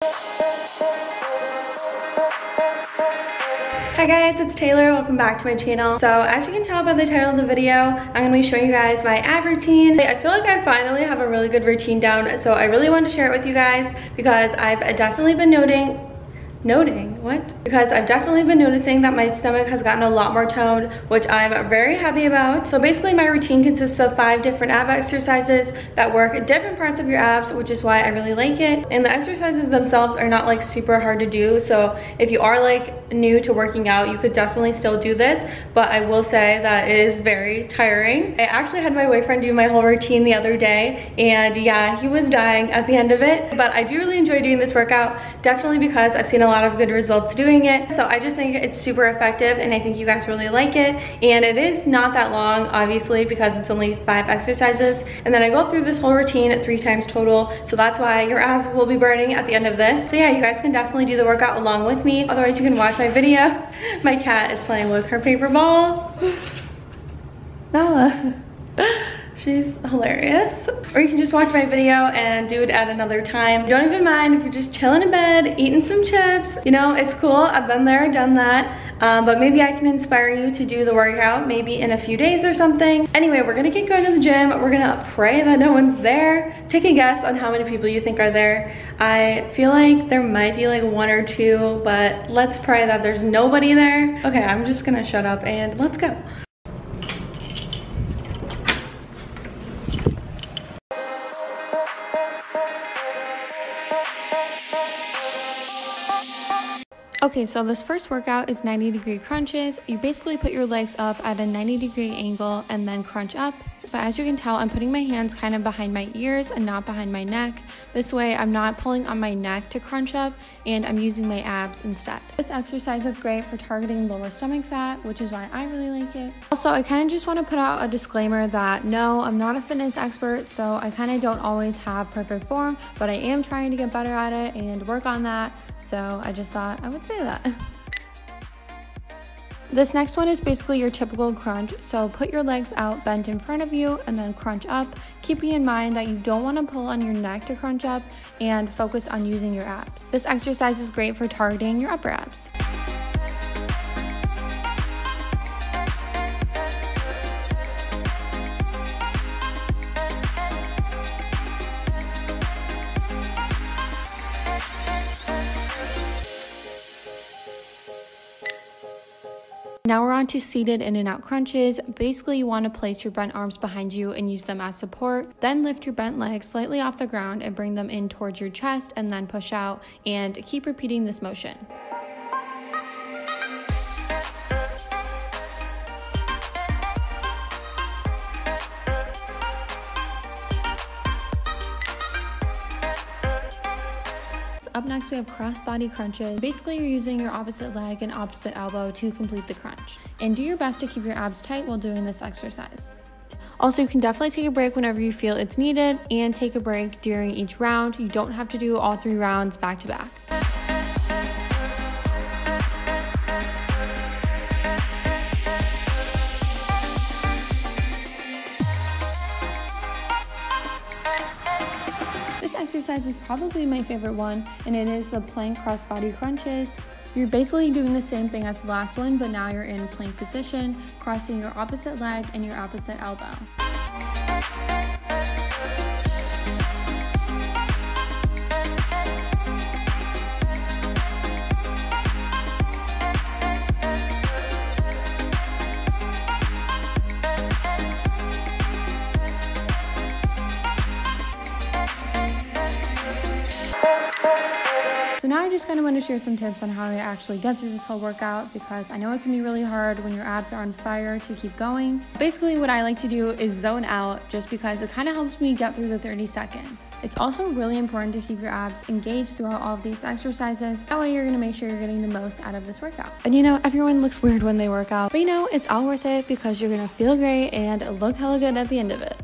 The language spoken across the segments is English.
Hi guys, it's Taylor. Welcome back to my channel. So as you can tell by the title of the video, I'm going to be showing you guys my ab routine. I feel like I finally have a really good routine down, so I really wanted to share it with you guys because I've definitely been noticing that my stomach has gotten a lot more toned, which I'm very happy about. So basically my routine consists of 5 different ab exercises that work different parts of your abs, which is why I really like it. And the exercises themselves are not like super hard to do, so if you are like new to working out, you could definitely still do this, but I will say that it is very tiring. I actually had my boyfriend do my whole routine the other day, and yeah, he was dying at the end of it, but I do really enjoy doing this workout, definitely because I've seen a lot of good results doing it. So I just think it's super effective, and I think you guys really like it. And it is not that long, obviously, because it's only 5 exercises, and then I go through this whole routine 3 times total, so that's why your abs will be burning at the end of this. So yeah, you guys can definitely do the workout along with me. Otherwise, you can watch my video. My cat is playing with her paper ball. Nala. She's hilarious. Or you can just watch my video and do it at another time. Don't even mind if you're just chilling in bed, eating some chips. You know, it's cool. I've been there, done that. But maybe I can inspire you to do the workout maybe in a few days or something. Anyway, we're gonna get going to the gym. We're gonna pray that no one's there. Take a guess on how many people you think are there. I feel like there might be like 1 or 2, but let's pray that there's nobody there. Okay, I'm just gonna shut up and let's go. Okay, so this first workout is 90-degree crunches. You basically put your legs up at a 90-degree angle and then crunch up. But as you can tell, I'm putting my hands kind of behind my ears and not behind my neck. This way, I'm not pulling on my neck to crunch up, and I'm using my abs instead. This exercise is great for targeting lower stomach fat, which is why I really like it. Also, I kind of just want to put out a disclaimer that no, I'm not a fitness expert, so I kind of don't always have perfect form, but I am trying to get better at it and work on that. So I just thought I would say that. This next one is basically your typical crunch, so put your legs out bent in front of you and then crunch up, keeping in mind that you don't want to pull on your neck to crunch up and focus on using your abs. This exercise is great for targeting your upper abs. Now we're on to seated in and out crunches. Basically, you want to place your bent arms behind you and use them as support. Then lift your bent legs slightly off the ground and bring them in towards your chest and then push out, and keep repeating this motion. Up next, we have cross-body crunches. Basically, you're using your opposite leg and opposite elbow to complete the crunch. And do your best to keep your abs tight while doing this exercise. Also, you can definitely take a break whenever you feel it's needed, and take a break during each round. You don't have to do all 3 rounds back to back. This exercise is probably my favorite one, and it is the plank crossbody crunches. You're basically doing the same thing as the last one, but now you're in plank position, crossing your opposite leg and your opposite elbow. So now I just kind of want to share some tips on how I actually get through this whole workout, because I know it can be really hard when your abs are on fire to keep going. Basically, what I like to do is zone out, just because it kind of helps me get through the 30 seconds. It's also really important to keep your abs engaged throughout all of these exercises. That way you're going to make sure you're getting the most out of this workout. And you know, everyone looks weird when they work out, but you know, it's all worth it because you're going to feel great and look hella good at the end of it.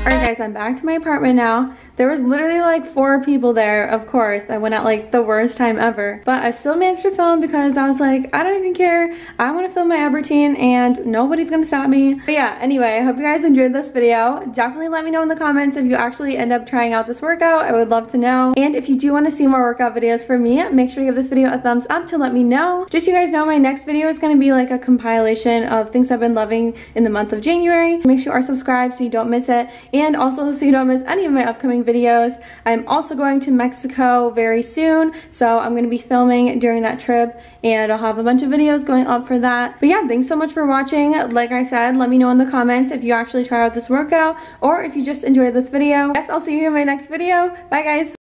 Alright guys, I'm back to my apartment now. There was literally like 4 people there, of course. I went at like the worst time ever. But I still managed to film because I was like, I don't even care. I want to film my ab routine and nobody's gonna stop me. But yeah, anyway, I hope you guys enjoyed this video. Definitely let me know in the comments if you actually end up trying out this workout. I would love to know. And if you do want to see more workout videos from me, make sure you give this video a thumbs up to let me know. Just so you guys know, my next video is going to be like a compilation of things I've been loving in the month of January. Make sure you are subscribed so you don't miss it. And also so you don't miss any of my upcoming videos. I'm also going to Mexico very soon, so I'm going to be filming during that trip and I'll have a bunch of videos going up for that. But yeah, thanks so much for watching. Like I said, let me know in the comments if you actually try out this workout or if you just enjoyed this video. Yes, I'll see you in my next video. Bye guys!